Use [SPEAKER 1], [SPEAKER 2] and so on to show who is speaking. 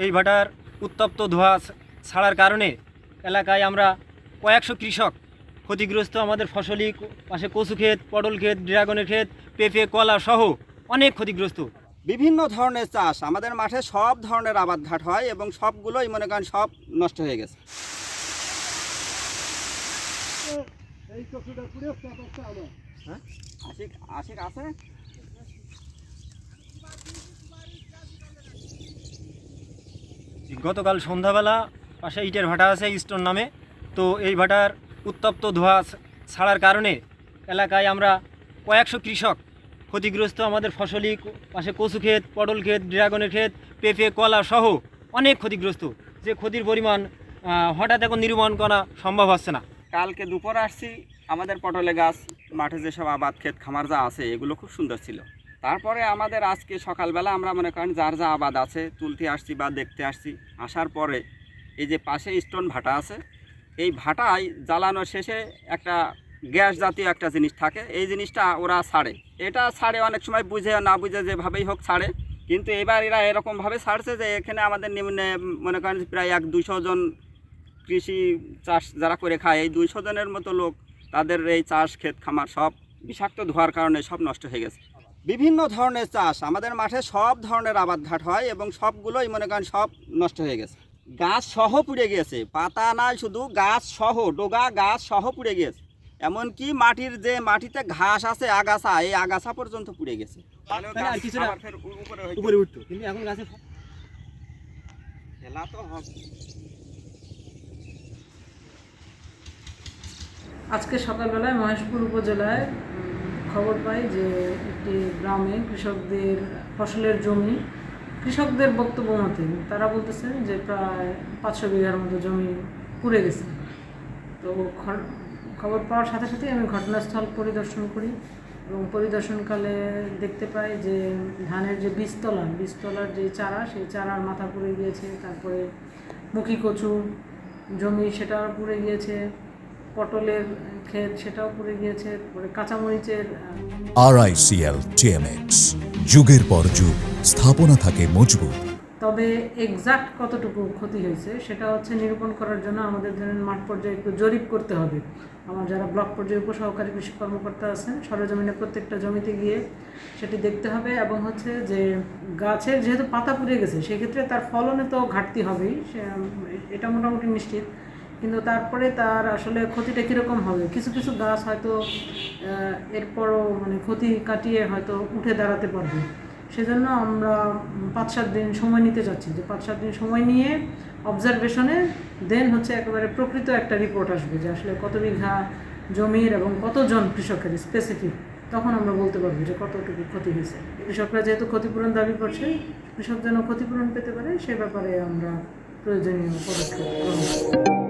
[SPEAKER 1] এই ভাটার উত্তপ্ত ধোঁয়া ছাড়ার কারণে এলাকায় আমরা কয়েকশো কৃষক ক্ষতিগ্রস্ত। আমাদের ফসলি পাশে কচু ক্ষেত, পটল ক্ষেত, ড্রাগনের ক্ষেত, পেঁপে, কলা সহ অনেক ক্ষতিগ্রস্ত।
[SPEAKER 2] বিভিন্ন ধরনের চাষ আমাদের মাঠে সব ধরনের আবাদ ঘাট হয় এবং সবগুলোই মনে করেন সব নষ্ট হয়ে গেছে। আশিক আছে।
[SPEAKER 1] গতকাল সন্ধ্যাবেলা পাশে ইটের ভাটা আছে স্টোন নামে, তো এই ভাটার উত্তপ্ত ধোঁয়া ছাড়ার কারণে এলাকায় আমরা কয়েকশো কৃষক ক্ষতিগ্রস্ত। আমাদের ফসলি পাশে কচু ক্ষেত, পটল ক্ষেত, ড্রাগনের ক্ষেত, পেঁপে, কলা সহ অনেক ক্ষতিগ্রস্ত। যে ক্ষতির পরিমাণ হঠাৎ এখন নিরূপণ করা সম্ভব হচ্ছে না।
[SPEAKER 2] কালকে দুপুরে আসছি, আমাদের পটলে গাছ, মাঠে যেসব আবাদ ক্ষেত খামার যা আছে এগুলো খুব সুন্দর ছিল। তারপরে আমাদের আজকে সকালবেলা আমরা মনে করেন যার যা আবাদ আছে তুলতে আসছি বা দেখতে আসছি। আসার পরে এই যে পাশে স্টোন ভাটা আছে, এই ভাটায় জ্বালানোর শেষে একটা গ্যাস জাতীয় একটা জিনিস থাকে, এই জিনিসটা ওরা ছাড়ে। এটা ছাড়ে অনেক সময় বুঝে না বুঝে যেভাবেই হোক ছাড়ে, কিন্তু এবার এরা এরকমভাবে ছাড়ছে যে এখানে আমাদের নিম্নে মনে করেন প্রায় 100-200 জন কৃষি চাষ যারা করে খায়, এই 200 জনের মতো লোক, তাদের এই চাষ ক্ষেত খামার সব বিষাক্ত ধোয়ার কারণে সব নষ্ট হয়ে গেছে। বিভিন্ন ধরনের চাষ আমাদের মাঠে সব ধরনের আবাদ ঘাট হয় এবং সবগুলোই মনে করেন সব নষ্ট হয়ে গেছে। গাছ সহ পুড়ে গিয়েছে, পাতা নাই, শুধু গাছ সহ, ডোগা গাছ সহ পুড়ে গিয়েছে। এমনকি মাটির যে মাটিতে ঘাস আছে আগাছা, এই আগাছা পর্যন্ত পুড়ে গেছে।
[SPEAKER 1] উপরে উঠতো, কিন্তু এখন গাছে
[SPEAKER 2] ফেলা তো হবে।
[SPEAKER 3] আজকে সকালবেলায় মহেশপুর উপজেলায় খবর পাই যে একটি গ্রামে কৃষকদের ফসলের জমি, কৃষকদের বক্তব্য মতে তারা বলতেছেন যে প্রায় 500 বিঘার মতো জমি পুড়ে গেছে। তো খবর পাওয়ার সাথে সাথে আমি ঘটনাস্থল পরিদর্শন করি এবং পরিদর্শনকালে দেখতে পাই যে ধানের যে বীজতলার যে চারা, সেই চারার মাথা পুড়ে গিয়েছে। তারপরে মুখী কচু জমি সেটাও পুড়ে গিয়েছে, পটলের ক্ষেত সেটাও পুড়ে গিয়েছে, পরে কাঁচামরিচের।
[SPEAKER 4] RICL TMX, যুগের পর যুগ স্থাপনা থাকে মজবুত।
[SPEAKER 3] তবে এক্সাক্ট কতটুকু ক্ষতি হয়েছে সেটা হচ্ছে নিরূপণ করার জন্য আমাদের ধরেন মাঠ পর্যায়ে একটু জরিপ করতে হবে। আমার যারা ব্লক পর্যায়ে উপসহকারী কৃষি কর্মকর্তা আছেন, সরেজমিনে প্রত্যেকটা জমিতে গিয়ে সেটি দেখতে হবে এবং হচ্ছে যে গাছের যেহেতু পাতা পুড়ে গেছে সেক্ষেত্রে তার ফলনে তো ঘাটতি হবেই, এটা মোটামুটি নিশ্চিত। কিন্তু তারপরে তার আসলে ক্ষতিটা কীরকম হবে, কিছু কিছু গাছ হয়তো এরপরও মানে ক্ষতি কাটিয়ে হয়তো উঠে দাঁড়াতে পারবে। সেজন্য আমরা 5-7 দিন সময় নিতে যাচ্ছি, যে 5-7 দিন সময় নিয়ে অবজারভেশনে দেন হচ্ছে একেবারে প্রকৃত একটা রিপোর্ট আসবে যে আসলে কত বিঘা জমির এবং কতজন কৃষকের স্পেসিফিক, তখন আমরা বলতে পারবো যে কতটুকু ক্ষতি হয়েছে। কৃষকরা যেহেতু ক্ষতিপূরণ দাবি করছে, কৃষক যেন ক্ষতিপূরণ পেতে পারে সে ব্যাপারে আমরা প্রয়োজনীয় পদক্ষেপ গ্রহণ করব।